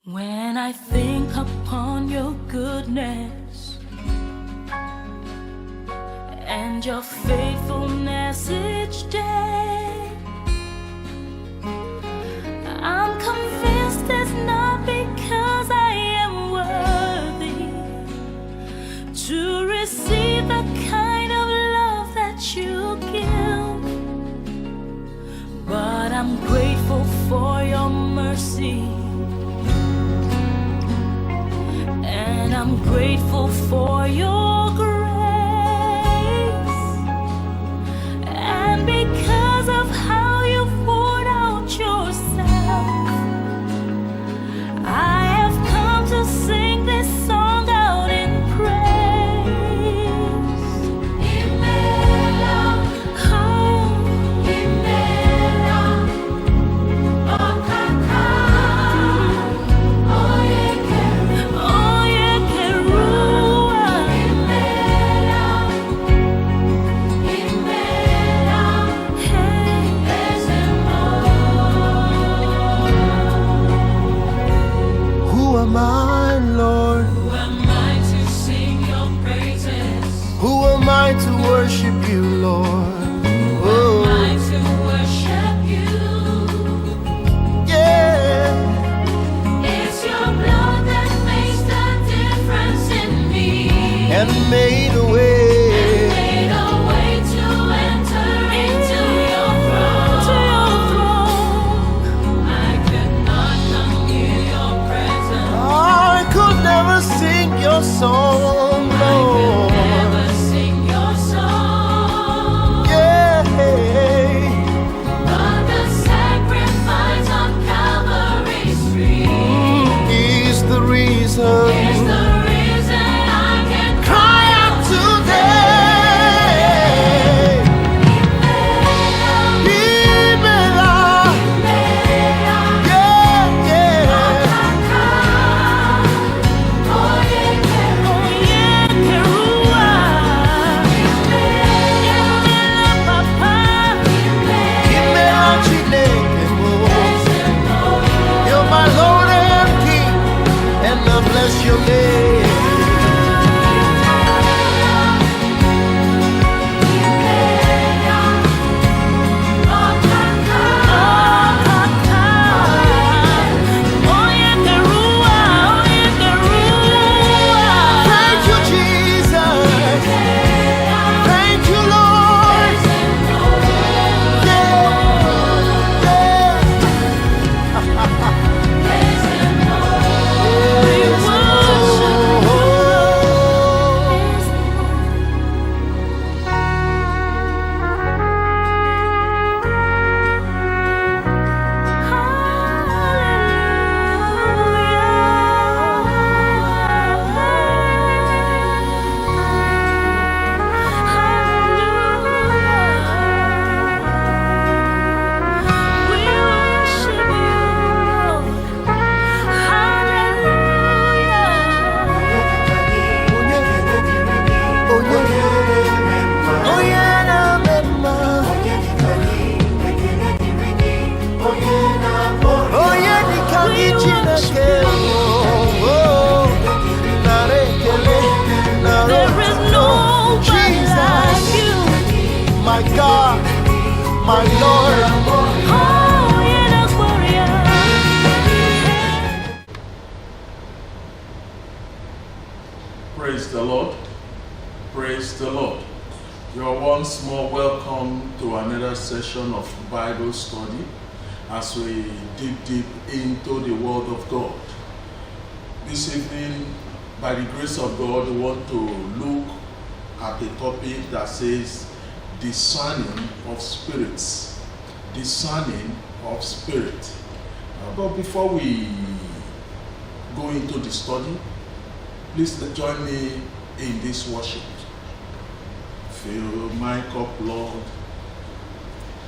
When I think upon your goodness and your faithfulness each day, I'm convinced it's not because I am worthy to receive the kind of love that you give, but I'm grateful for your mercy. And I'm grateful for your grace, and because of how you poured out yourself, I have come to sing this song out in praise. Imela, oh, Imela, oh, Kaka, oh, my Lord, who am I to sing your praises? who am I to worship you, Lord? Who am I to worship you? Yeah, It's your blood that makes the difference in me, and made a way. made a way to enter into your throne. I could not come near your presence. I could never sing your song, Lord. Never sing your song. Yeah, But the sacrifice on Calvary's tree is the reason. is the reason I can Cry out today. Imela, yeah, yeah. Imela Chineke, you're my Lord and King, and I bless your name. Thank you, Jesus. Thank you, Lord. My God, my Lord. Praise the Lord. Praise the Lord. You are once more welcome to another session of Bible study as we dig deep into the Word of God. This evening, by the grace of God, we want to look at a topic that says discerning of spirits. Discerning of spirit. But before we go into the study, please join me in this worship. Fill my cup, Lord.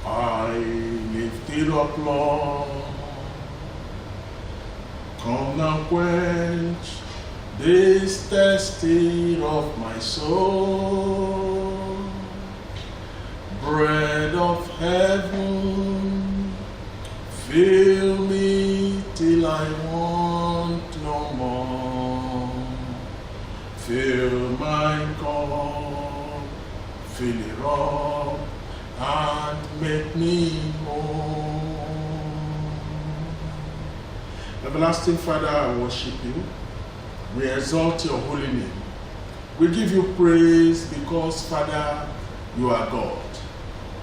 I lift it up, Lord. Come now, quench this thirsty of my soul. Bread of heaven, fill me till I want want no more. Fill my cup, fill it up, and make me whole. Everlasting Father, I worship you. We exalt your holy name. We give you praise because, Father, you are God.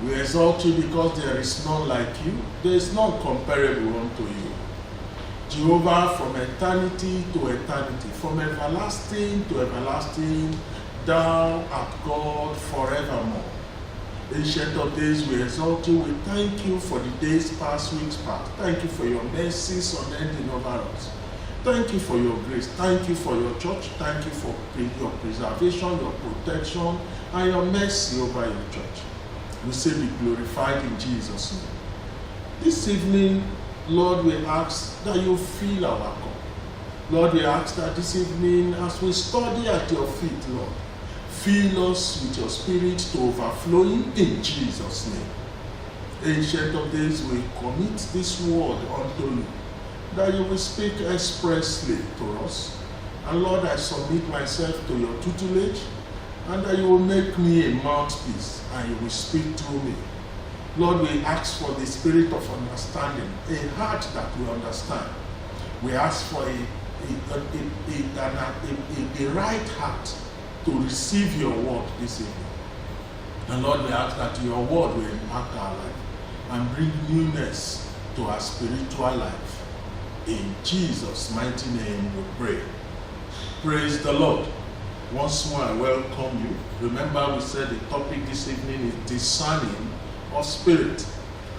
We exalt you because there is none like you. There is none comparable unto you. Jehovah, from eternity to eternity, from everlasting to everlasting, thou art God forevermore. Ancient of days, we exalt you. We thank you for the days past, weeks past. Thank you for your mercies unending over us. Thank you for your grace. Thank you for your church. Thank you for your preservation, your protection, and your mercy over your church. We say be glorified in Jesus' name. This evening, Lord, we ask that you fill our cup. Lord, we ask that this evening, as we study at your feet, Lord, fill us with your spirit to overflowing in Jesus' name. Ancient of days, we commit this word unto you, that you will speak expressly to us. And Lord, I submit myself to your tutelage, and that you will make me a mouthpiece, and you will speak through me. Lord, we ask for the spirit of understanding, a heart that will understand. We ask for a right heart to receive your word this evening. And Lord, we ask that your word will impact our life and bring newness to our spiritual life. In Jesus' mighty name we pray. Praise the Lord. Once more I welcome you. Remember, we said the topic this evening is discerning of spirit.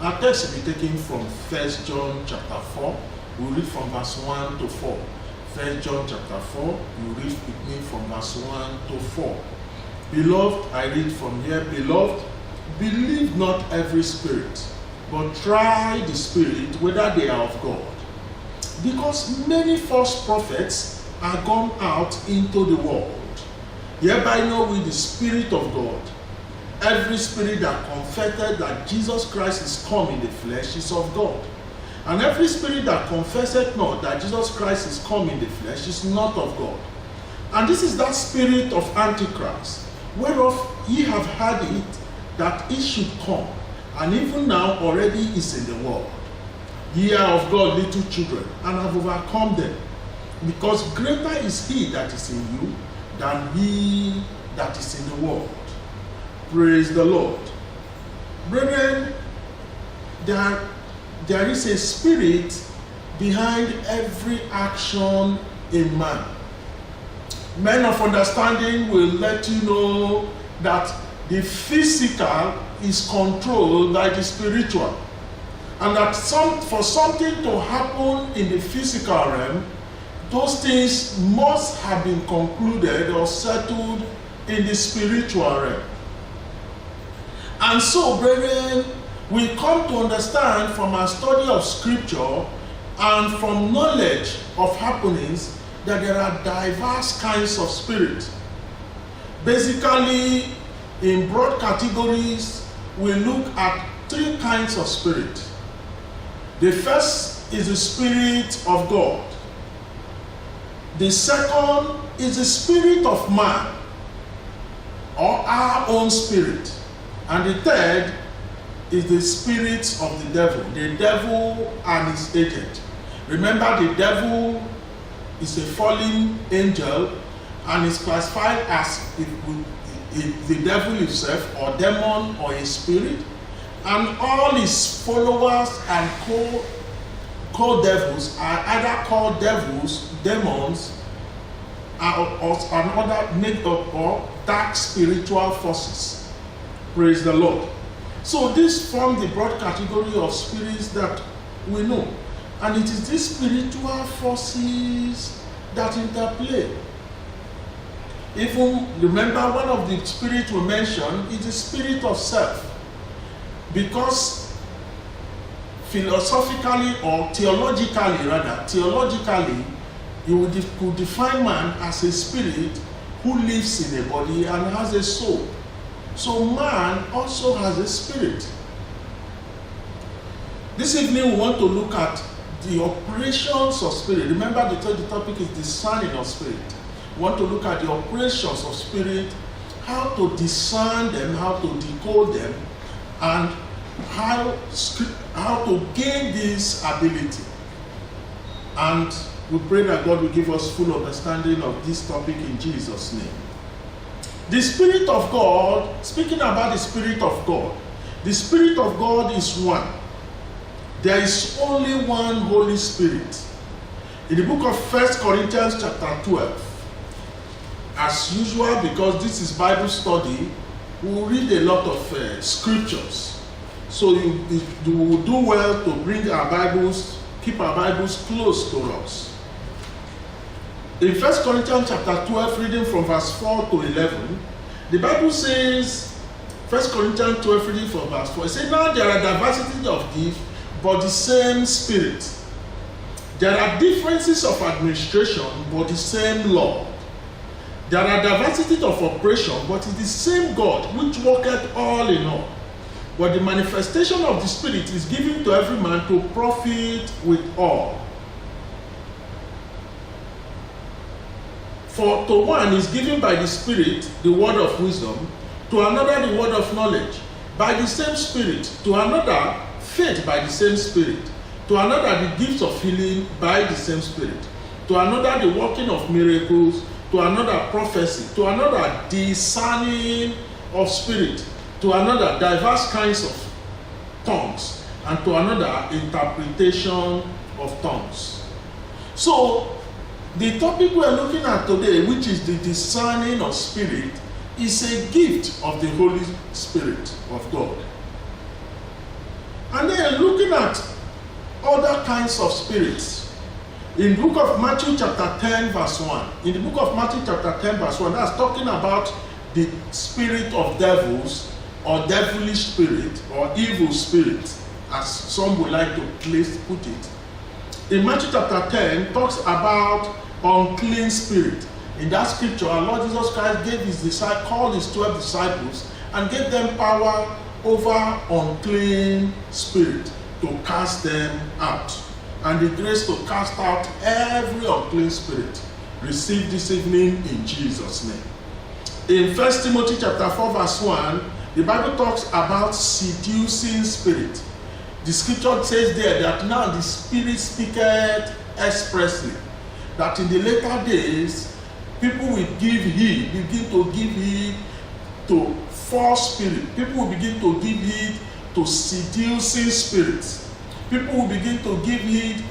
Our text will be taken from 1 John chapter 4. We'll read from verse 1 to 4. 1 John chapter 4, you read with me from verse 1 to 4. Beloved, I read from here, beloved, believe not every spirit, but try the spirit whether they are of God. Because many false prophets are gone out into the world. Hereby know we the Spirit of God. Every spirit that confesseth that Jesus Christ is come in the flesh is of God. And every spirit that confesseth not that Jesus Christ is come in the flesh is not of God. And this is that spirit of Antichrist, whereof ye have heard it, that it should come, and even now already is in the world. Ye are of God, little children, and have overcome them, because greater is he that is in you than he that is in the world. Praise the Lord. Brethren, there is a spirit behind every action in man. Men of understanding will let you know that the physical is controlled by the spiritual. And that for something to happen in the physical realm, those things must have been concluded or settled in the spiritual realm. And so, brethren, we come to understand from our study of scripture and from knowledge of happenings that there are diverse kinds of spirit. Basically, in broad categories, we look at three kinds of spirit. The first is the Spirit of God. The second is the spirit of man, or our own spirit. And the third is the spirit of the devil and his agent. Remember, the devil is a fallen angel and is classified as the devil himself, or demon, or a spirit. And all his followers and co-devils are either called devils, demons, or another made up or dark spiritual forces. Praise the Lord. So this forms the broad category of spirits that we know. And it is these spiritual forces that interplay. Even remember, one of the spirits we mentioned is the spirit of self. Because philosophically or theologically, you could define man as a spirit who lives in a body and has a soul. So man also has a spirit. This evening we want to look at the operations of spirit. Remember the topic is discerning of spirit. We want to look at the operations of spirit, how to discern them, how to decode them, and how to gain this ability. And we pray that God will give us full understanding of this topic in Jesus' name. The Spirit of God, speaking about the Spirit of God, the Spirit of God is one. There is only one Holy Spirit. In the book of 1 Corinthians chapter 12, as usual, because this is Bible study, we will read a lot of scriptures. So you will do well to bring our Bibles, keep our Bibles close to us. In 1 Corinthians chapter 12, reading from verse 4 to 11, the Bible says, 1 Corinthians 12, reading from verse 4, it says, now there are diversity of gifts, but the same Spirit. There are differences of administration, but the same Lord. There are diversity of operation, but it is the same God which worketh all in all. But the manifestation of the Spirit is given to every man to profit with all. For to one is given by the Spirit the word of wisdom, to another the word of knowledge by the same Spirit, to another faith by the same Spirit, to another the gifts of healing by the same Spirit, to another the working of miracles, to another prophecy, to another discerning of spirit, to another diverse kinds of tongues, and to another interpretation of tongues. So, the topic we are looking at today, which is the discerning of spirit, is a gift of the Holy Spirit of God. And then looking at other kinds of spirits. In the book of Matthew chapter 10 verse 1, in the book of Matthew chapter 10 verse 1, that's talking about the spirit of devils, or devilish spirit, or evil spirit, as some would like to put it. In Matthew chapter 10, talks about unclean spirit. In that scripture, our Lord Jesus Christ called his 12 disciples and gave them power over unclean spirit to cast them out. And the grace to cast out every unclean spirit. Receive this evening in Jesus' name. In 1 Timothy chapter 4 verse 1, the Bible talks about seducing spirit. The scripture says there that now the Spirit speaketh expressly, that in the later days, people will begin to give heed to false spirit. People will begin to give heed to seducing spirits. People will begin to give heed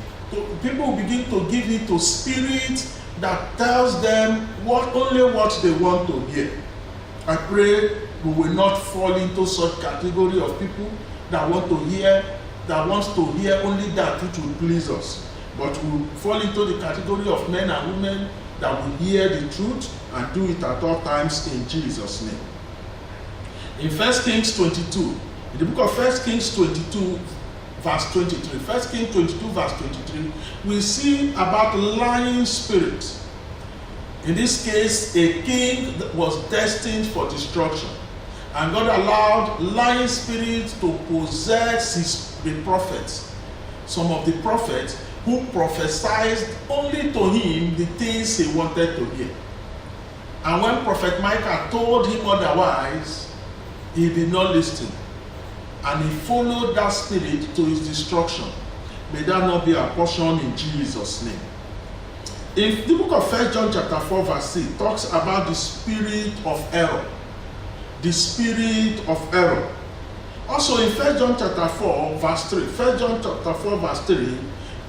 to spirit that tells them only what they want to hear. I pray we will not fall into such category of people that wants to hear only that which will please us. But we will fall into the category of men and women that will hear the truth and do it at all times in Jesus' name. In 1 Kings 22, in the book of 1 Kings 22, verse 23, 1 Kings 22, verse 23, we see about lying spirits. In this case, a king that was destined for destruction. And God allowed lying spirits to possess the prophets. Some of the prophets who prophesied only to him the things he wanted to hear. And when Prophet Micah told him otherwise, he did not listen. And he followed that spirit to his destruction. May that not be our portion in Jesus' name. In the book of 1 John chapter 4 verse 6, talks about the spirit of error. The spirit of error. Also in 1 John chapter 4 verse 3, 1 John chapter 4 verse 3,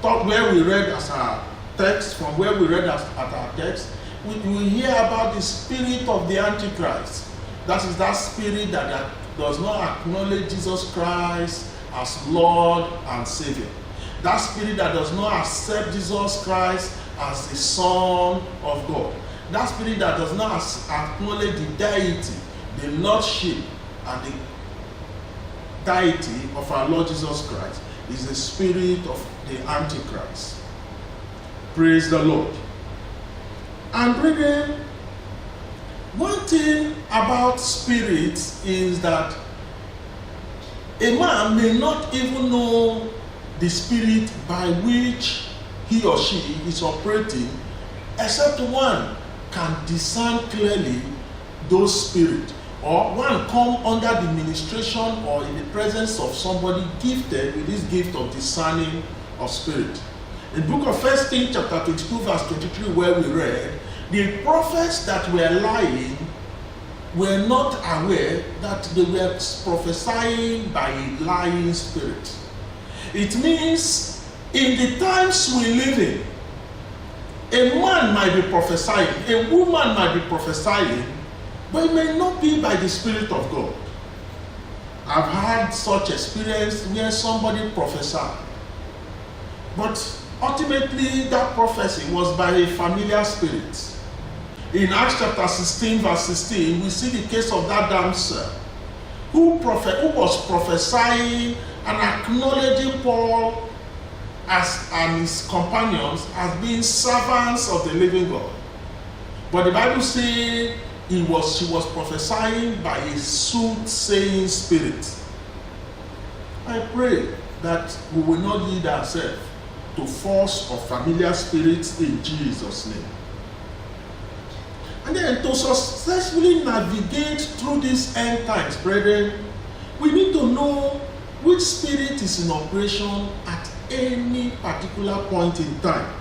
where we read as our text, from where we read at our text, we hear about the spirit of the Antichrist. That is that spirit that does not acknowledge Jesus Christ as Lord and Savior. That spirit that does not accept Jesus Christ as the Son of God. That spirit that does not acknowledge the deity, the lordship, and the deity of our Lord Jesus Christ is the spirit of the Antichrist. Praise the Lord. And brethren, one thing about spirits is that a man may not even know the spirit by which he or she is operating, except one can discern clearly those spirits, or one come under the ministration or in the presence of somebody gifted with this gift of discerning of spirit. In the book of 1 Kings chapter 22 verse 23, where we read, the prophets that were lying were not aware that they were prophesying by a lying spirit. It means in the times we live in, a man might be prophesying, a woman might be prophesying, but it may not be by the Spirit of God. I've had such experience where somebody prophesied, but ultimately that prophecy was by a familiar spirit. In Acts chapter 16 verse 16, we see the case of that damsel who was prophesying and acknowledging Paul and his companions as being servants of the living God. But the Bible says she was prophesying by a soothsaying spirit. I pray that we will not lead ourselves to false or familiar spirits in Jesus' name. And then to successfully navigate through these end times, brethren, we need to know which spirit is in operation at any particular point in time.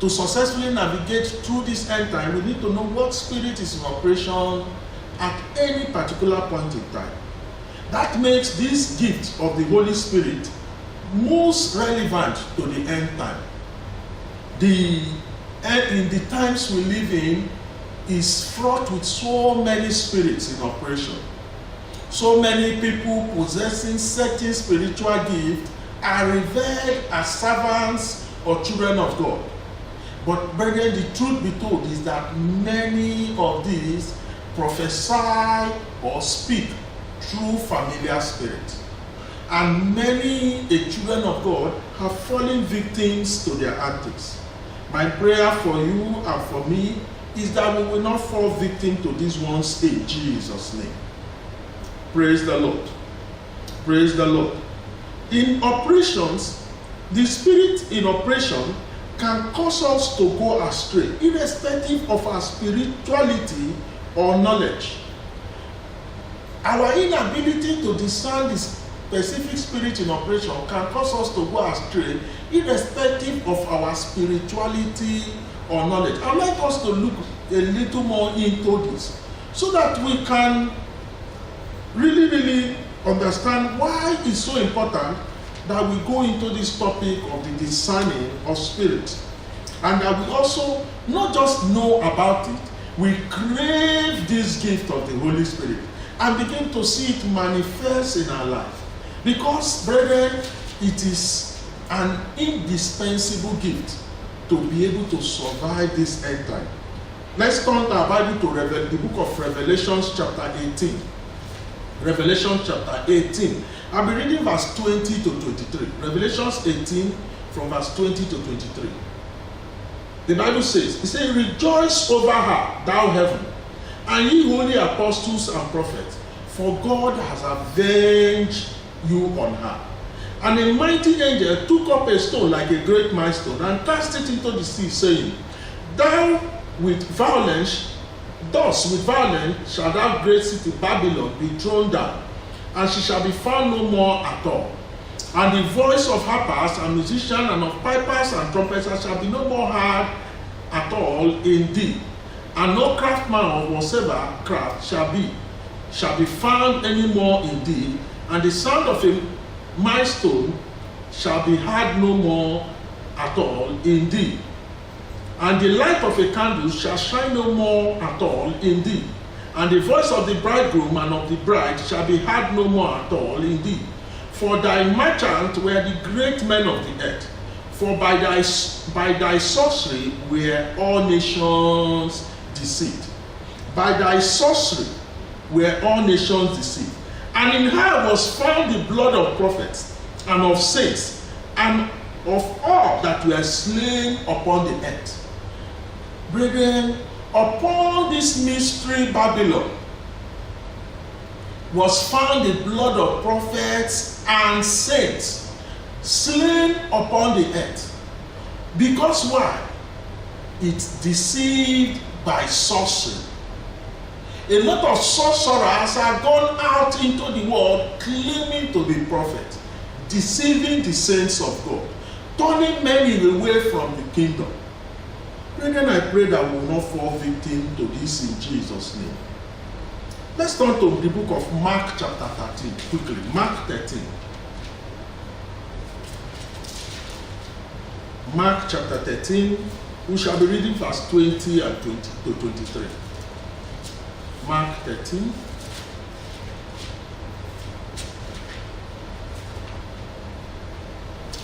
To successfully navigate through this end time, we need to know what spirit is in operation at any particular point in time. That makes this gift of the Holy Spirit most relevant to the end time. In the times we live in is fraught with so many spirits in operation. So many people possessing certain spiritual gifts are revered as servants or children of God. But brethren, the truth be told is that many of these prophesy or speak through familiar spirits. And many children of God have fallen victims to their antics. My prayer for you and for me is that we will not fall victim to these ones in Jesus' name. Praise the Lord. Praise the Lord. In operations, the spirit in operation can cause us to go astray, irrespective of our spirituality or knowledge. Our inability to discern the specific spirit in operation can cause us to go astray, irrespective of our spirituality or knowledge. I'd like us to look a little more into this so that we can really understand why it's so important that we go into this topic of the discerning of spirit, and that we also not just know about it, we crave this gift of the Holy Spirit and begin to see it manifest in our life. Because, brethren, it is an indispensable gift to be able to survive this end time. Let's turn our Bible to the book of Revelation chapter 18. Revelation chapter 18. I'll be reading verse 20 to 23. Revelation 18 from verse 20 to 23. The Bible says, it says, rejoice over her, thou heaven, and ye holy apostles and prophets, for God has avenged you on her. And a mighty angel took up a stone like a great milestone and cast it into the sea, saying, thus with violence shall that great city Babylon be thrown down, and she shall be found no more at all. And the voice of harpers and musicians and of pipers and trumpeters shall be no more heard at all in thee. And no craftsman of whatsoever craft shall be found any more in thee. And the sound of a milestone shall be heard no more at all in thee. And the light of a candle shall shine no more at all in thee. And the voice of the bridegroom and of the bride shall be heard no more at all in thee. For thy merchants were the great men of the earth. For by thy sorcery were all nations deceived. By thy sorcery were all nations deceived. And in her was found the blood of prophets and of saints and of all that were slain upon the earth. Brethren, upon this mystery Babylon was found the blood of prophets and saints. slain upon the earth. Because why? It's deceived by sorcery. A lot of sorcerers have gone out into the world claiming to be prophets, deceiving the saints of God, turning many away from the kingdom. Brethren, I pray that we will not fall victim to this in Jesus' name. Let's turn to the book of Mark chapter 13 quickly. Mark 13. Mark chapter 13. We shall be reading verse 20 and 20 to 23. Mark 13.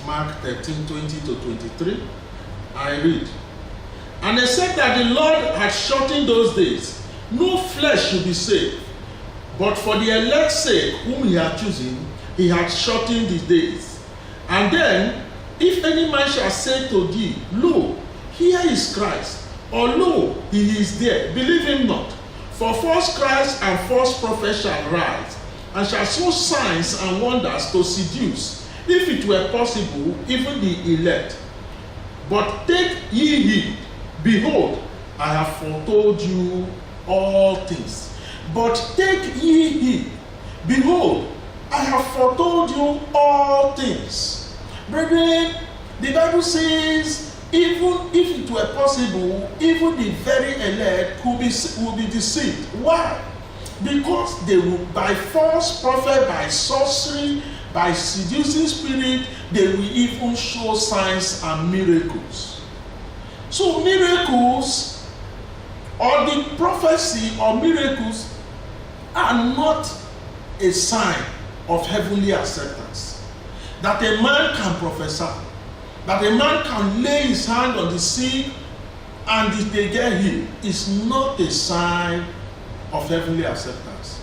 Mark 13, 20 to 23. I read. And they said that the Lord had shortened those days. No flesh should be saved. But for the elect's sake, whom he had chosen, he had shortened the days. And then, if any man shall say to thee, Lo, here is Christ, or lo, he is there, believe him not. For false Christ and false prophets shall rise, and shall show signs and wonders to seduce, if it were possible, even the elect. But take ye heed, behold, I have foretold you all things. But take ye heed, behold, I have foretold you all things. Brethren, the Bible says, even if it were possible, even the very elect will be deceived. Why? Because they will, by false prophet, by sorcery, by seducing spirit, they will even show signs and miracles. So miracles, or the prophecy or miracles, are not a sign of heavenly acceptance. That a man can prophesy, that a man can lay his hand on the sick and if they get healed, is not a sign of heavenly acceptance.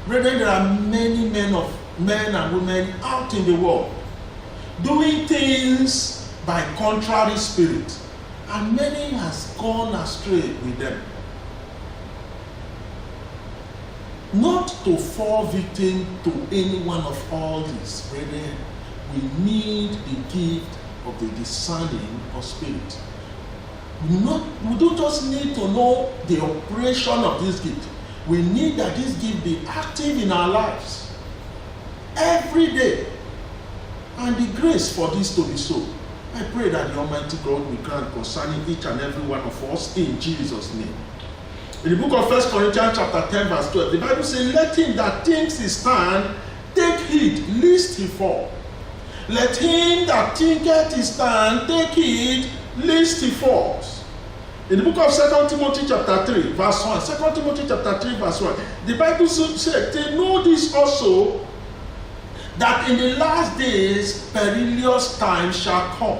Brethren, there are many men and women out in the world doing things by contrary spirit, and many has gone astray with them. Not to fall victim to any one of all these, brethren, we need the gift of the discerning of spirit. We don't just need to know the operation of this gift. We need that this gift be active in our lives every day, and the grace for this to be so. I pray that the Almighty God will grant concerning each and every one of us in Jesus' name. In the book of 1 Corinthians chapter 10 verse 12, the Bible says, let him that thinks he stand take heed lest he fall. Let him that thinketh he stand take heed lest he falls. In the book of 2 Timothy chapter 3 verse 1, 2 Timothy chapter 3 verse 1, the Bible said, they know this also, that in the last days perilous times shall come.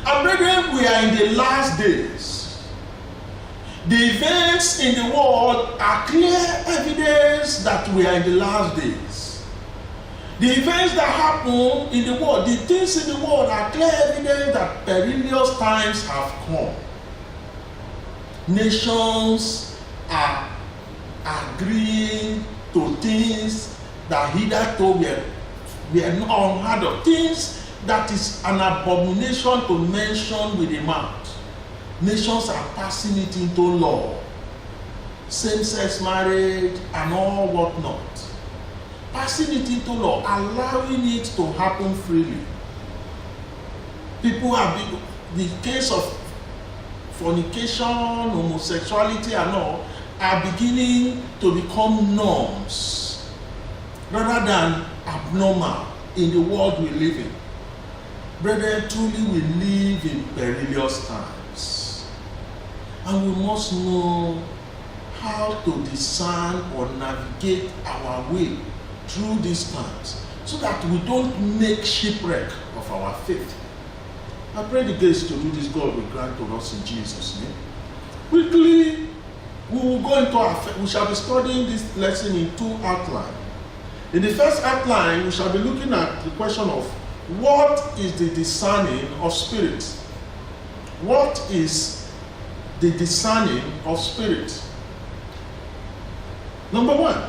And brethren, we are in the last days. The events in the world are clear evidence that we are in the last days. The events that happen in the world, the things in the world are clear evidence that perilous times have come. Nations are agreeing to things that hitherto we are not unheard of. Things that is an abomination to mention with a mouth. Nations are passing it into law. Same-sex marriage and all whatnot. Passing it into law, allowing it to happen freely. People have the case of fornication, homosexuality and all are beginning to become norms rather than abnormal in the world we live in. Brethren, truly we live in perilous times. And we must know how to discern or navigate our way through these times so that we don't make shipwreck of our faith. I pray the grace to do this God will grant to us in Jesus' name. Quickly, we will go into we shall be studying this lesson in two outlines. In the first outline, we shall be looking at the question of what is the discerning of spirit? What is the discerning of spirit? Number one,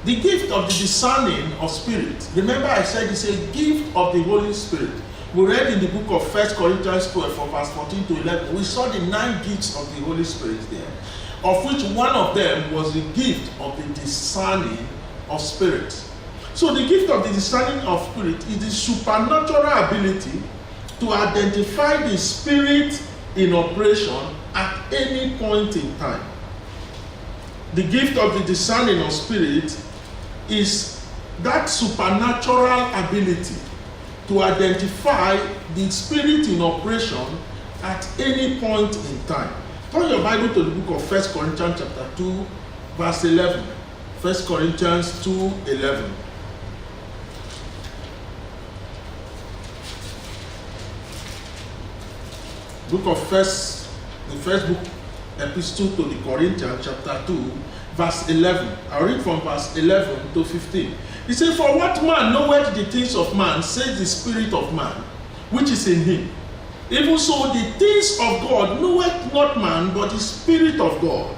The gift of the discerning of spirit. Remember I said it's a gift of the Holy Spirit. We read in the book of 1 Corinthians 12 from verse 14 to 11. We saw the 9 gifts of the Holy Spirit there, of which one of them was the gift of the discerning of spirit. So the gift of the discerning of spirit is the supernatural ability to identify the spirit in operation at any point in time. The gift of the discerning of spirit is that supernatural ability to identify the spirit in operation at any point in time. Turn your Bible to the book of 1 Corinthians chapter 2, verse 11. 1 Corinthians 2, 11. The first book, epistle to the Corinthians chapter 2, verse 11. I'll read from verse 11 to 15. He said, "For what man knoweth the things of man, says the spirit of man, which is in him. Even so the things of God knoweth not man, but the Spirit of God.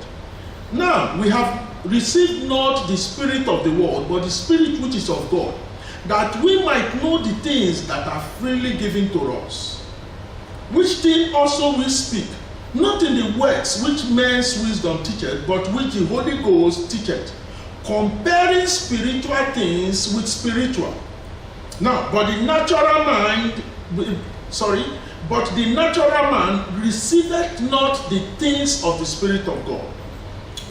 Now we have received not the spirit of the world, but the Spirit which is of God, that we might know the things that are freely given to us. Which thing also we speak, not in the words which men's wisdom teacheth, but which the Holy Ghost teacheth, comparing spiritual things with spiritual. Now, but the natural man receiveth not the things of the Spirit of God,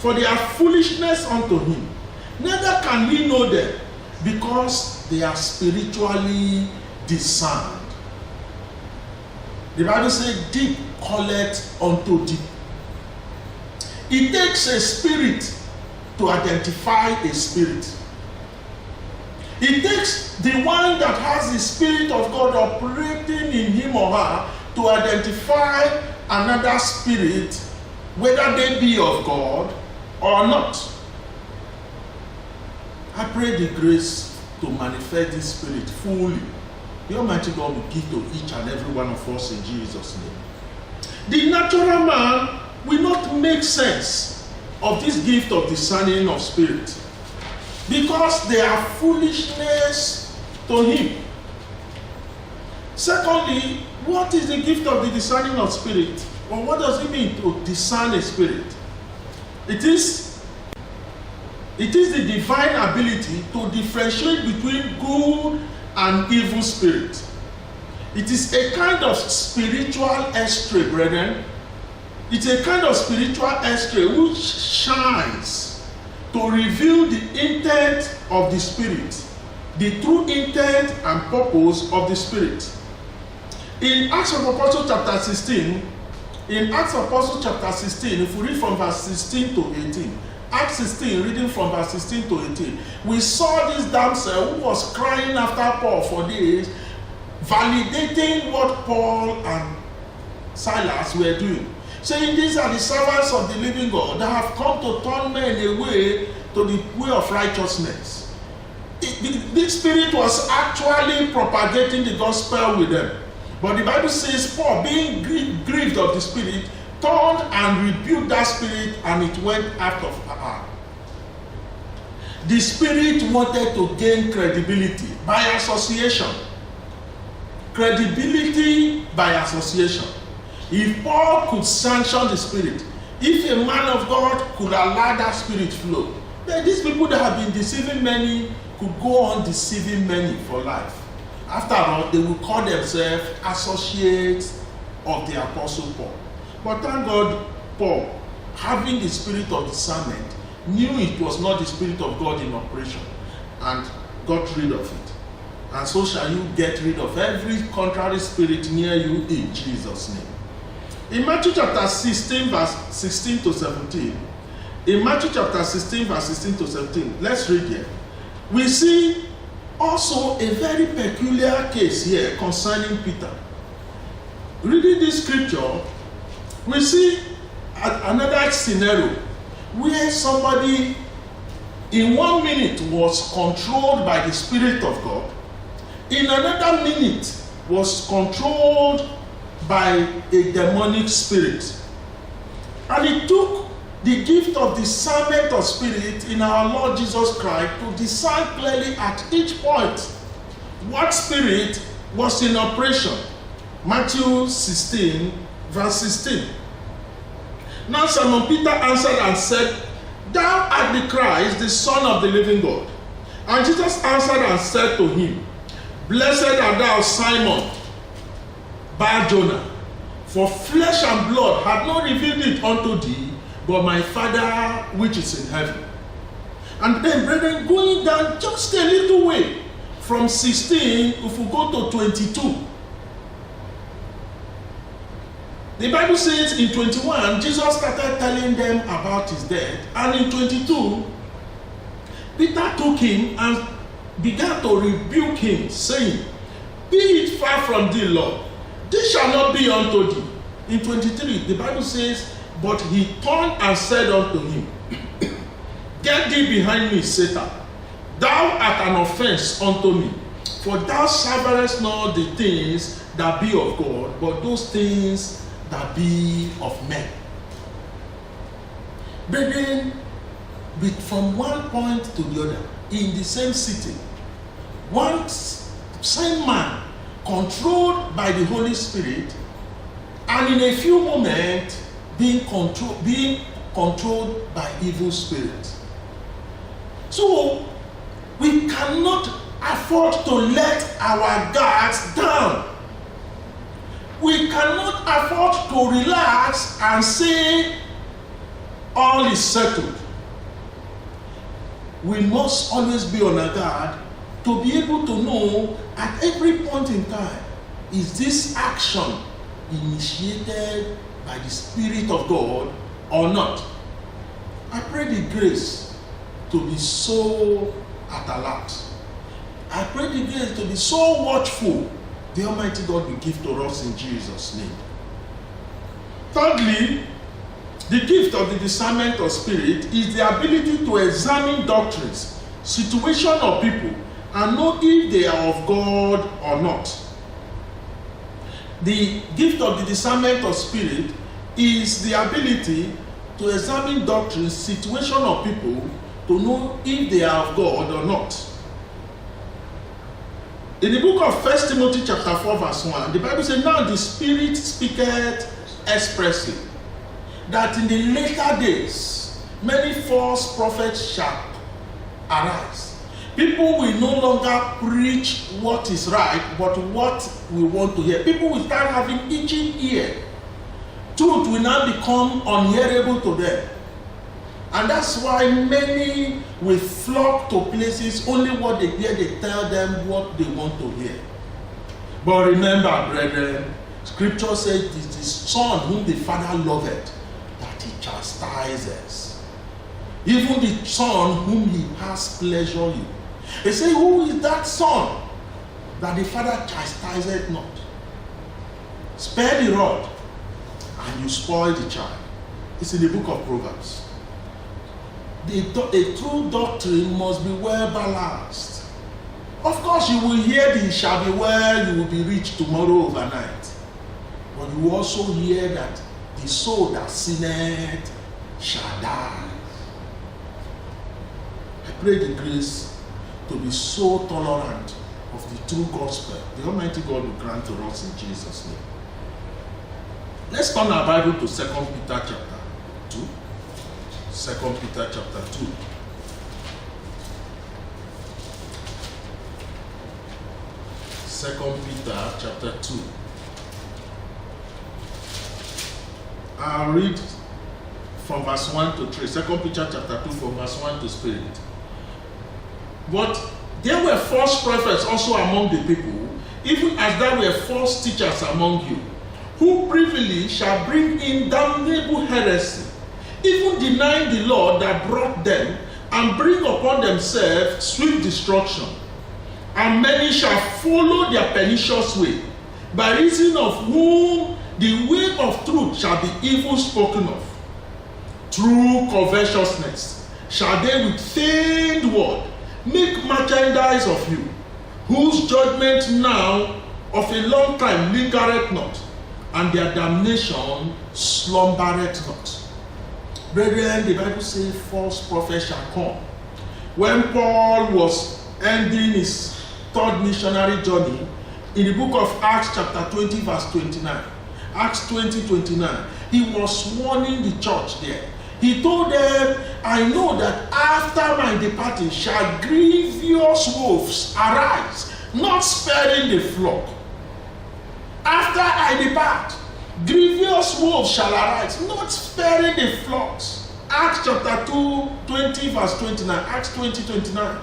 for they are foolishness unto him. Neither can he know them, because they are spiritually discerned." The Bible says, "Deep calleth unto deep." It takes a spirit to identify a spirit. It takes the one that has the Spirit of God operating in him or her to identify another spirit, whether they be of God or not. I pray the grace to manifest this spirit fully. The Almighty God will give to each and every one of us in Jesus' name. The natural man will not make sense of this gift of discerning of spirit, because they are foolishness to him. Secondly, what is the gift of the discerning of spirit? Or what does it mean to discern a spirit? It is the divine ability to differentiate between good and evil spirit. It is a kind of spiritual X-ray, brethren. It's a kind of spiritual X-ray which shines to reveal the intent of the Spirit, the true intent and purpose of the Spirit. In Acts of Apostles chapter 16, if we read from verse 16 to 18, Acts 16, reading from verse 16 to 18, we saw this damsel who was crying after Paul for days, validating what Paul and Silas were doing, saying, "These are the servants of the living God that have come to turn men away to the way of righteousness." This spirit was actually propagating the gospel with them. But the Bible says Paul, being grieved of the spirit, turned and rebuked that spirit, and it went out of her. The spirit wanted to gain credibility by association. Credibility by association. If Paul could sanction the spirit, if a man of God could allow that spirit flow, then these people that have been deceiving many could go on deceiving many for life. After all, they will call themselves associates of the Apostle Paul. But thank God, Paul, having the spirit of discernment, knew it was not the Spirit of God in operation, and got rid of it. And so shall you get rid of every contrary spirit near you in Jesus' name. In Matthew chapter 16, verse 16 to 17, let's read here. We see also a very peculiar case here concerning Peter. Reading this scripture, we see another scenario where somebody in 1 minute was controlled by the Spirit of God, in another minute was controlled by a demonic spirit. And it took the gift of discernment of spirit in our Lord Jesus Christ to discern clearly at each point what spirit was in operation. Matthew 16, verse 16. Now Simon Peter answered and said, Thou art the Christ, the Son of the living God. And Jesus answered and said to him, Blessed art thou, Simon Bar-Jonah, for flesh and blood had not revealed it unto thee, but my Father which is in heaven. And then, brethren, going down just a little way from 16, if we go to 22, the Bible says in 21, Jesus started telling them about his death. And in 22, Peter took him and began to rebuke him, saying, Be it far from thee, Lord. This shall not be unto thee. In 23, the Bible says, But he turned and said unto him, Get thee behind me, Satan. Thou art an offense unto me. For thou savourest not the things that be of God, but those things that be of men. Brethren, from one point to the other, in the same city, one same man, controlled by the Holy Spirit, and in a few moments, being controlled by evil spirits. So, we cannot afford to let our guards down. We cannot afford to relax and say all is settled. We must always be on our guard to be able to know at every point in time, is this action initiated by the Spirit of God or not? I pray the grace to be so at alert. I pray the grace to be so watchful. The Almighty God will give to us in Jesus' name. Thirdly, the gift of the discernment of spirit is the ability to examine doctrines, situation of people, and know if they are of God or not. The gift of the discernment of spirit is the ability to examine doctrines, situation of people, to know if they are of God or not. In the book of 1 Timothy chapter 4 verse 1, the Bible says, Now the Spirit speaketh expressly, that in the later days many false prophets shall arise. People will no longer preach what is right, but what we want to hear. People will start having itching ear. Truth will now become unhearable to them. And that's why many will flock to places, only what they hear, they tell them what they want to hear. But remember, brethren, Scripture says it is the Son whom the Father loveth, that he chastises. Even the Son whom he has pleasure in. They say, who is that Son that the Father chastiseth not? Spare the rod, and you spoil the child. It's in the book of Proverbs. A true doctrine must be well balanced. Of course, you will hear the shall be well, you will be rich tomorrow overnight. But you will also hear that the soul that sinneth shall die. I pray the grace to be so tolerant of the true gospel. The Almighty God will grant to us in Jesus' name. Let's turn our Bible to 2 Peter chapter 2. 2 Peter chapter 2. Second Peter chapter 2. I'll read from verse 1 to 3. 2 Peter chapter 2 from verse 1 to 3. But there were false prophets also among the people, even as there were false teachers among you, who privily shall bring in damnable heresy, even denying the Lord that brought them, and bring upon themselves swift destruction. And many shall follow their pernicious way, by reason of whom the way of truth shall be evil spoken of. Through covetousness shall they with feigned word make merchandise of you, whose judgment now of a long time lingereth not, and their damnation slumbereth not. Brethren, the Bible says false prophets shall come. When Paul was ending his third missionary journey, in the book of Acts chapter 20 verse 29, Acts 20:29, he was warning the church there. He told them, I know that after my departing shall grievous wolves arise, not sparing the flock. After I depart, grievous wolves shall arise, not sparing the flocks. Acts chapter 2:20 verse 29. Acts 20:29.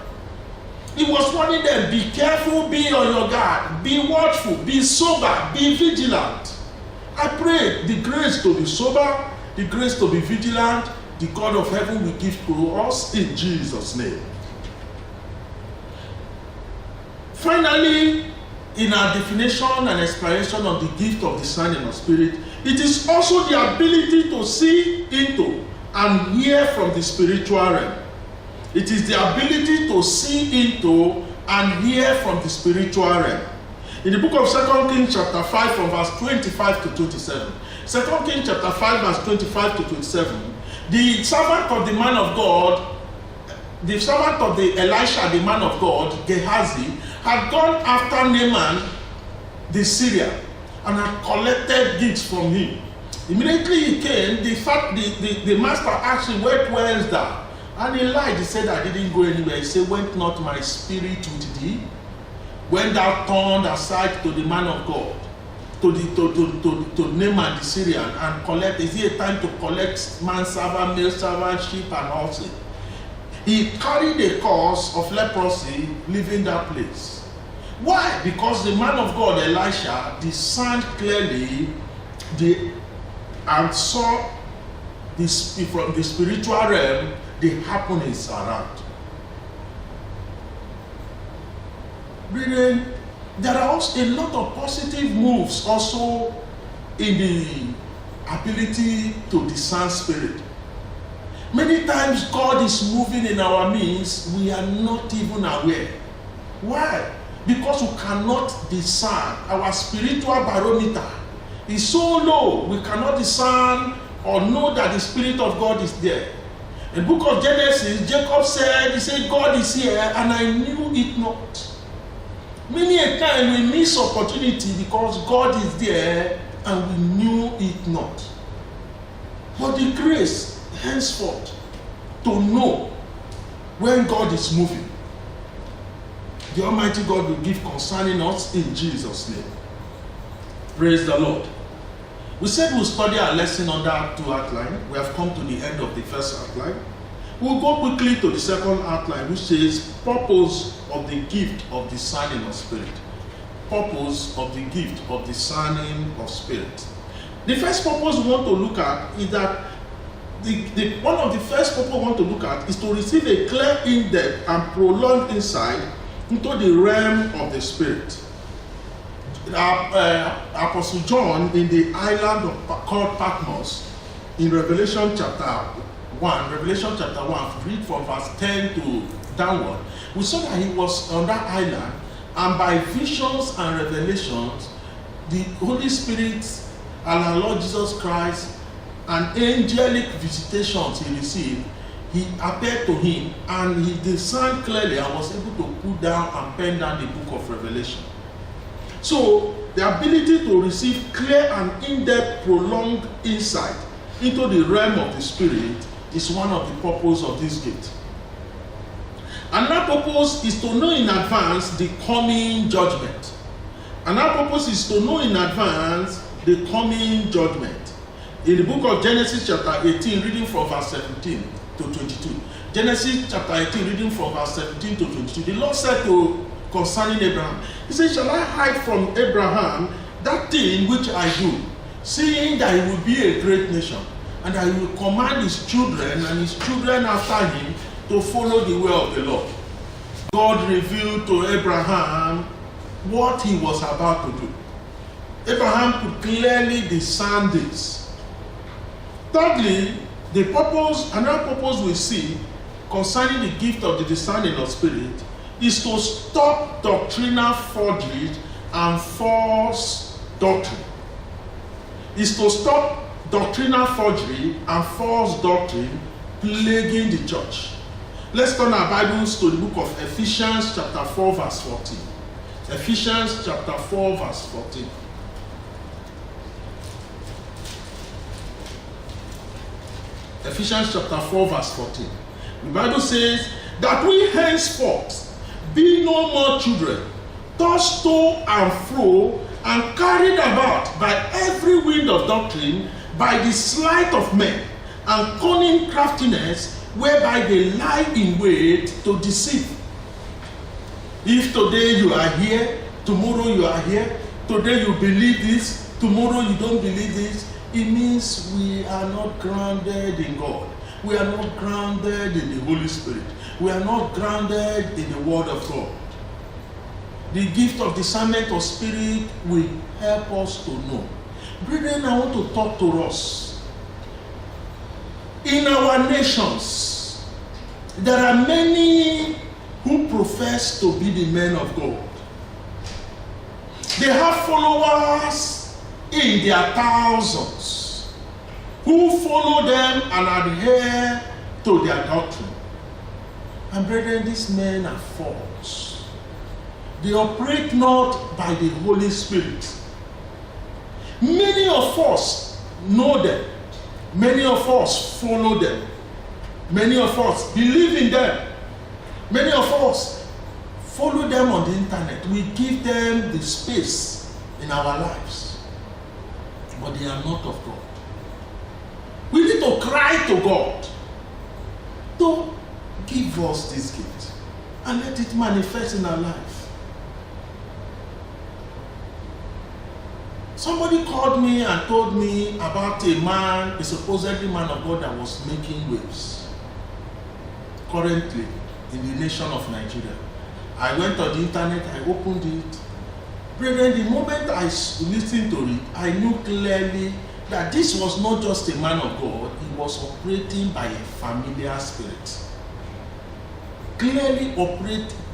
He was warning them, be careful, be on your guard, be watchful, be sober, be vigilant. I pray the grace to be sober, the grace to be vigilant, the God of heaven will give to us in Jesus' name. Finally, in our definition and explanation of the gift of discerning of spirit, it is also the ability to see into and hear from the spiritual realm. It is the ability to see into and hear from the spiritual realm. In the book of 2 Kings chapter 5 from verse 25 to 27, 2 Kings chapter 5 verse 25 to 27, the servant of the man of God, the servant of the Elisha, the man of God, Gehazi, had gone after Naaman the Syrian and had collected gifts from him. Immediately he came, the master asked him, where is thou? And he lied, he said, I didn't go anywhere. He said, went not my spirit with thee? When thou turned aside to the man of God, to Naaman the Syrian, and collect, is it a time to collect manservant, male servant, sheep, and horses? He carried a cause of leprosy, leaving that place. Why? Because the man of God, Elisha, discerned clearly and saw from the spiritual realm the happenings around. Brethren, there are also a lot of positive moves also in the ability to discern spirit. Many times God is moving in our midst, we are not even aware. Why? Because we cannot discern. Our spiritual barometer is so low, we cannot discern or know that the Spirit of God is there. In the book of Genesis, Jacob said, God is here and I knew it not. Many a time we miss opportunity because God is there and we knew it not. But the grace henceforth to know when God is moving, the Almighty God will give concerning us in Jesus' name. Praise the Lord. We said we'll study our lesson under two outlines. We have come to the end of the first outline. We'll go quickly to the second outline, which says purpose of the gift of discerning of spirit. Purpose of the gift of discerning of spirit. The first purpose we want to look at is that one of the first purpose we want to look at is to receive a clear, in-depth, and prolonged insight into the realm of the spirit. Apostle John in the island called Patmos, in Revelation chapter 1, read from verse 10 to downward, we saw that he was on that island, and by visions and revelations, the Holy Spirit and our Lord Jesus Christ and angelic visitations he received, he appeared to him and he discerned clearly and was able to put down and pen down the book of Revelation. So, the ability to receive clear and in-depth, prolonged insight into the realm of the Spirit is one of the purposes of this gift. Another purpose is to know in advance the coming judgment. Another purpose is to know in advance the coming judgment. In the book of Genesis chapter 18, reading from verse 17 to 22. Genesis chapter 18, reading from verse 17 to 22. The Lord said to concerning Abraham, he said, shall I hide from Abraham that thing which I do, seeing that he will be a great nation, and I will command his children and his children after him to follow the way of the Lord. God revealed to Abraham what he was about to do. Abraham could clearly discern this. Thirdly, another purpose we see concerning the gift of the discerning of spirit is to stop doctrinal forgery and false doctrine. Is to stop doctrinal forgery and false doctrine plaguing the church. Let's turn our Bibles to the book of Ephesians chapter 4 verse 14. Ephesians chapter 4 verse 14. Ephesians chapter 4 verse 14. The Bible says that we henceforth be no more children, tossed to and fro and carried about by every wind of doctrine, by the sleight of men and cunning craftiness, whereby they lie in wait to deceive. If today you are here, tomorrow you are here, today you believe this, tomorrow you don't believe this, it means we are not grounded in God. We are not grounded in the Holy Spirit. We are not grounded in the Word of God. The gift of discernment of spirit will help us to know. Brethren, I want to talk to us. In our nations, there are many who profess to be the men of God. They have followers in their thousands who follow them and adhere to their doctrine. And brethren, these men are false. They operate not by the Holy Spirit. Many of us know them. Many of us follow them. Many of us believe in them. Many of us follow them on the internet. We give them the space in our lives. But they are not of God. We need to cry to God to give us this gift and let it manifest in our life. Somebody called me and told me about a man, a supposedly man of God that was making waves currently in the nation of Nigeria. I went on the internet, I opened it. Brethren, the moment I listened to it, I knew clearly that this was not just a man of God, he was operating by a familiar spirit. Clearly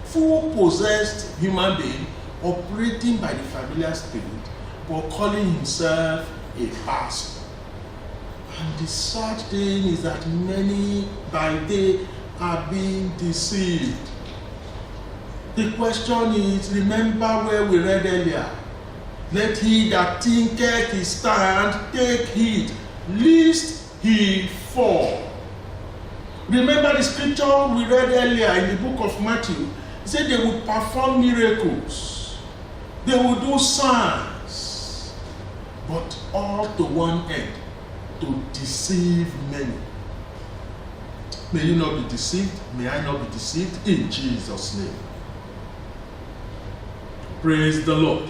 full possessed human being operating by the familiar spirit, but calling himself a pastor. And the sad thing is that many by day are being deceived. The question is, remember where we read earlier, let he that thinketh he stand take heed, lest he fall. Remember the scripture we read earlier in the book of Matthew. It said they would perform miracles, they would do signs, but all to one end, to deceive many. May you not be deceived, may I not be deceived, in Jesus' name. Praise the Lord.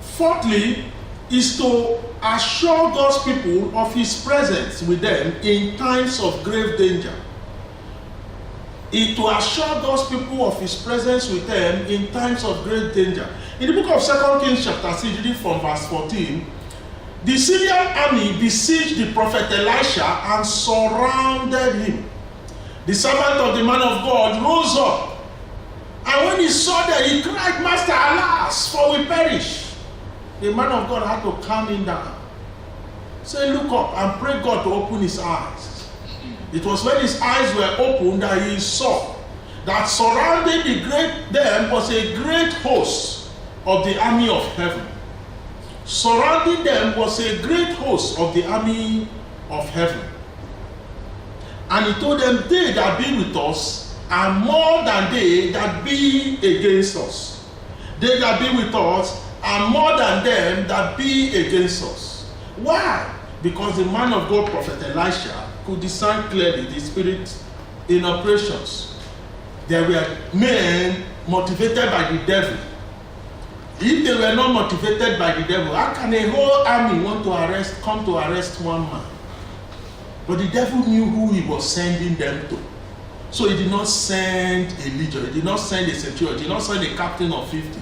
Fourthly, is to assure God's people of his presence with them in times of grave danger. To assure God's people of his presence with them in times of great danger. In the book of 2 Kings chapter 6, reading from verse 14, the Syrian army besieged the prophet Elisha and surrounded him. The servant of the man of God rose up, and when he saw that, he cried, Master, alas, for we perish. The man of God had to calm him down. Say, look up and pray God to open his eyes. It was when his eyes were opened that he saw that surrounding them was a great host of the army of heaven. Surrounding them was a great host of the army of heaven. And he told them, they that be with us are more than they that be against us. They that be with us are more than them that be against us. Why? Because the man of God, Prophet Elisha, could discern clearly the spirit in operations. There were men motivated by the devil. If they were not motivated by the devil, how can a whole army come to arrest one man? But the devil knew who he was sending them to. So he did not send a legion, he did not send a centurion, he did not send a captain of 50.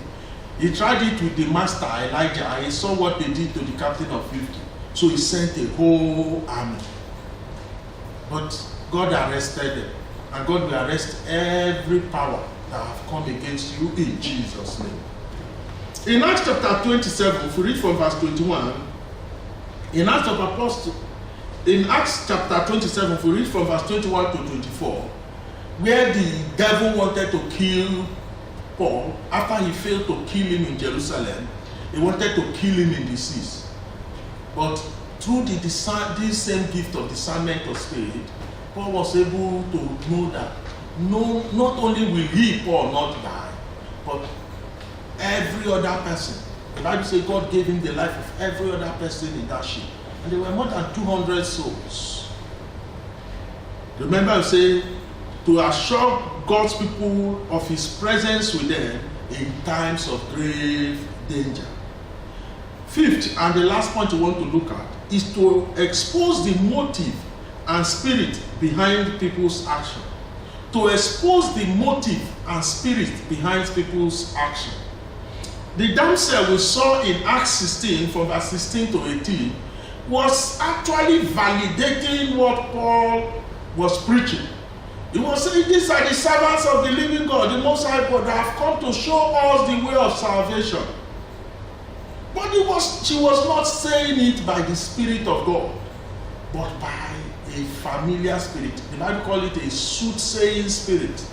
He tried it with the master Elijah, and he saw what they did to the captain of 50. So he sent a whole army. But God arrested them, and God will arrest every power that have come against you in Jesus' name. In Acts chapter 27, if we read from verse 21, In Acts of Apostles, in Acts chapter 27, if we read from verse 21 to 24, where the devil wanted to kill Paul, after he failed to kill him in Jerusalem, he wanted to kill him in the seas. But through this same gift of discernment of spirit, Paul was able to know that not only will he, Paul, not die, but every other person. The Bible says God gave him the life of every other person in that ship. And there were more than 200 souls. Remember, I say, to assure God's people of his presence with them in times of grave danger. Fifth, and the last point we want to look at, is to expose the motive and spirit behind people's action. To expose the motive and spirit behind people's action. The damsel we saw in Acts 16, from verse 16 to 18, was actually validating what Paul was preaching. He was saying, these are the servants of the living God, the Most High God, that have come to show us the way of salvation. But she was not saying it by the Spirit of God, but by a familiar spirit. The Bible calls it a soothsaying spirit.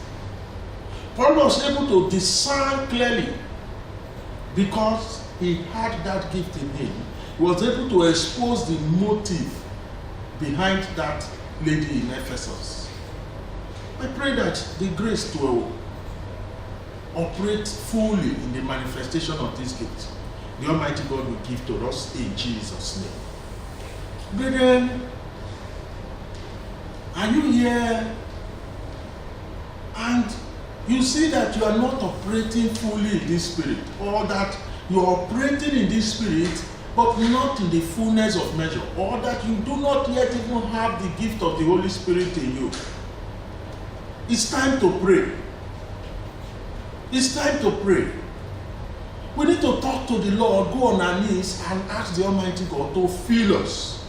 Paul was able to discern clearly because he had that gift in him. He was able to expose the motive behind that lady in Ephesus. I pray that the grace to operate fully in the manifestation of this gift, the Almighty God will give to us in Jesus' name. Brethren, are you here and you see that you are not operating fully in this spirit, or that you are operating in this spirit but not in the fullness of measure, or that you do not yet even have the gift of the Holy Spirit in you? It's time to pray. It's time to pray. We need to talk to the Lord, go on our knees and ask the Almighty God to fill us.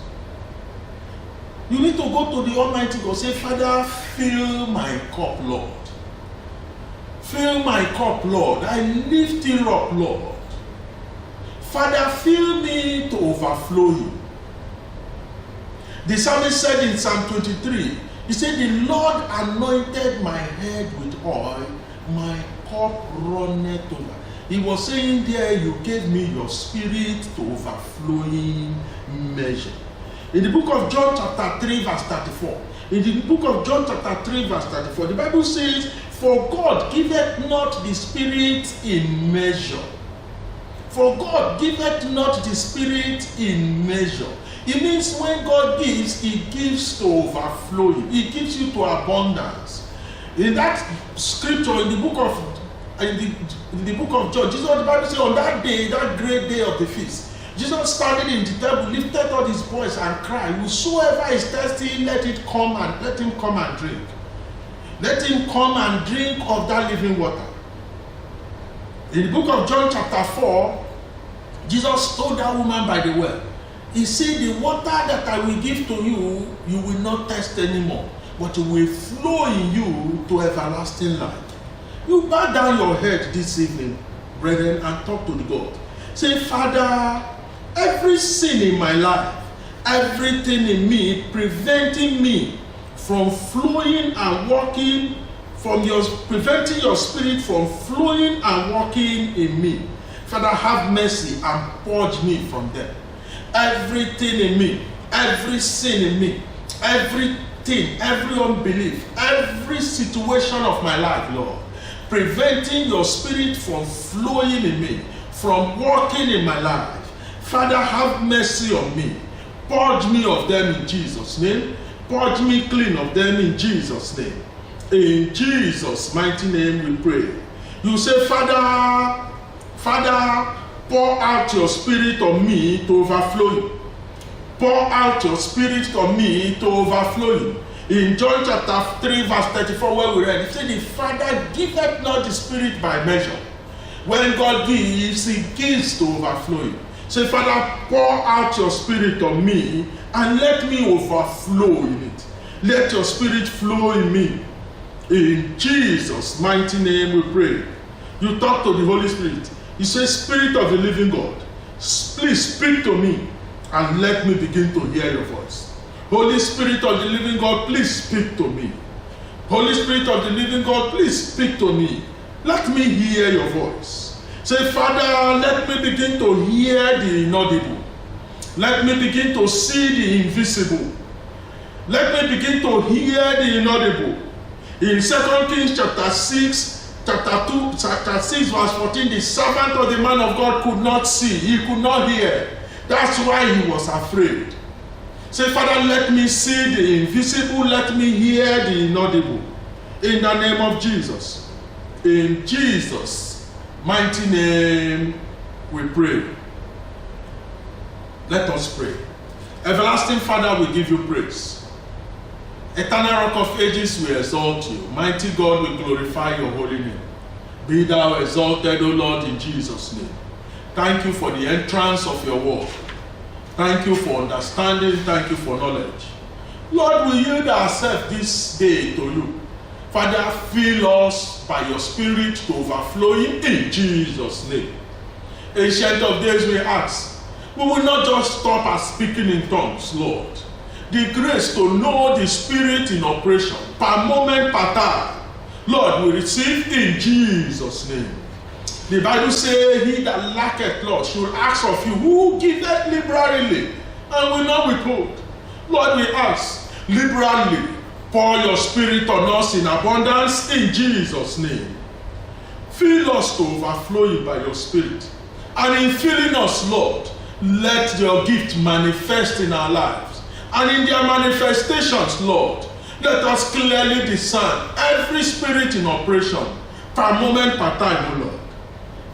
You need to go to the Almighty God, say, Father, fill my cup, Lord. Fill my cup, Lord. I lift it up, Lord. Father, fill me to overflowing. The psalmist said in Psalm 23, he said, the Lord anointed my head with oil, my cup runneth over. He was saying there, you gave me your spirit to overflowing measure. In the book of John chapter 3 verse 34, in the book of John chapter 3 verse 34, the Bible says, for God giveth not the spirit in measure. For God giveth not the spirit in measure. It means when God gives, he gives to overflowing. He gives you to abundance. In that scripture, in the book of John, Jesus, the Bible says, on that day, that great day of the feast, Jesus standing in the temple, lifted up his voice and cried, whosoever is thirsty, let him come and drink. Let him come and drink of that living water. In the book of John chapter 4, Jesus told that woman by the well, he said, the water that I will give to you, you will not thirst anymore, but it will flow in you to everlasting life. You bow down your head this evening, brethren, and talk to the God. Say, Father, every sin in my life, everything in me preventing me from flowing and walking, preventing your spirit from flowing and walking in me. Father, have mercy and purge me from them. Everything in me, every sin in me, everything, every unbelief, every situation of my life, Lord, preventing your spirit from flowing in me, from walking in my life. Father, have mercy on me. Purge me of them in Jesus' name. Purge me clean of them in Jesus' name. In Jesus' mighty name we pray. You say, Father, pour out your spirit on me to overflowing. Pour out your spirit on me to overflowing. In John chapter 3 verse 34 where we read, it said, the Father giveth not the spirit by measure. When God gives, he gives to overflowing. Say, Father, pour out your spirit on me and let me overflow in it. Let your spirit flow in me. In Jesus' mighty name we pray. You talk to the Holy Spirit. You say, Spirit of the living God, please speak to me and let me begin to hear your voice. Holy Spirit of the living God, please speak to me. Holy Spirit of the living God, please speak to me. Let me hear your voice. Say, Father, let me begin to hear the inaudible. Let me begin to see the invisible. Let me begin to hear the inaudible. In 2 Kings chapter 6, chapter 6 verse 14, the servant of the man of God could not see. He could not hear. That's why he was afraid. Say, Father, let me see the invisible. Let me hear the inaudible. In the name of Jesus. In Jesus' mighty name we pray. Let us pray. Everlasting Father, we give you praise. Eternal Rock of Ages, we exalt you. Mighty God, we glorify your holy name. Be thou exalted, O Lord, in Jesus' name. Thank you for the entrance of your word. Thank you for understanding. Thank you for knowledge. Lord, we yield ourselves this day to you. Father, fill us by your Spirit to overflowing in Jesus' name. Ancient of days, we ask, we will not just stop at speaking in tongues, Lord. The grace to know the Spirit in operation, per moment, per time, Lord, we receive in Jesus' name. The Bible says, he that lacketh, Lord, should ask of you, who giveth liberally, and will not withhold. Lord, we ask, liberally, pour your Spirit on us in abundance in Jesus' name. Fill us to overflowing by your Spirit. And in filling us, Lord, let your gift manifest in our lives. And in their manifestations, Lord, let us clearly discern every spirit in operation, per moment, per time, O Lord.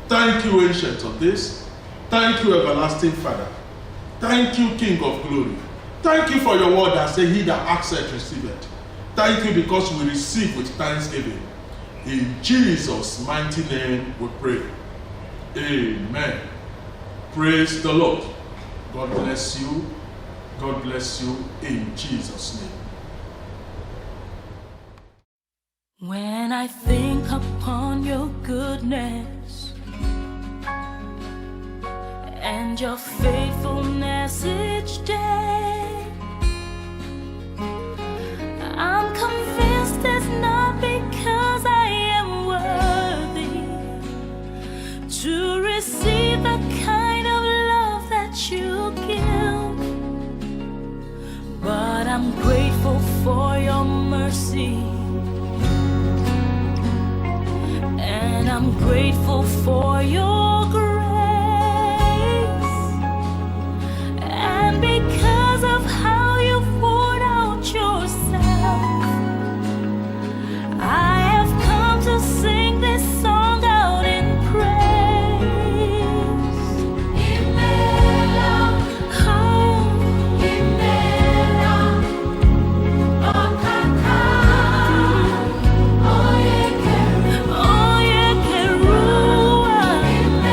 Thank you, Ancient of Days. Thank you, Everlasting Father. Thank you, King of Glory. Thank you for your word that says, he that asketh receiveth. Thank you because we receive with thanksgiving. In Jesus' mighty name we pray. Amen. Praise the Lord. God bless you. God bless you in Jesus' name. When I think upon your goodness and your faithfulness each day, I'm convinced it's not because I am worthy to receive the kind of love that you give, but I'm grateful for your mercy, and I'm grateful for your grace. And because of how you poured out yourself, I have come to sing this song out in praise. Imela, oh, Imela, oh, Kaka, oh, yeah, Kerua, Imela.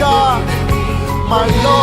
God, my Lord.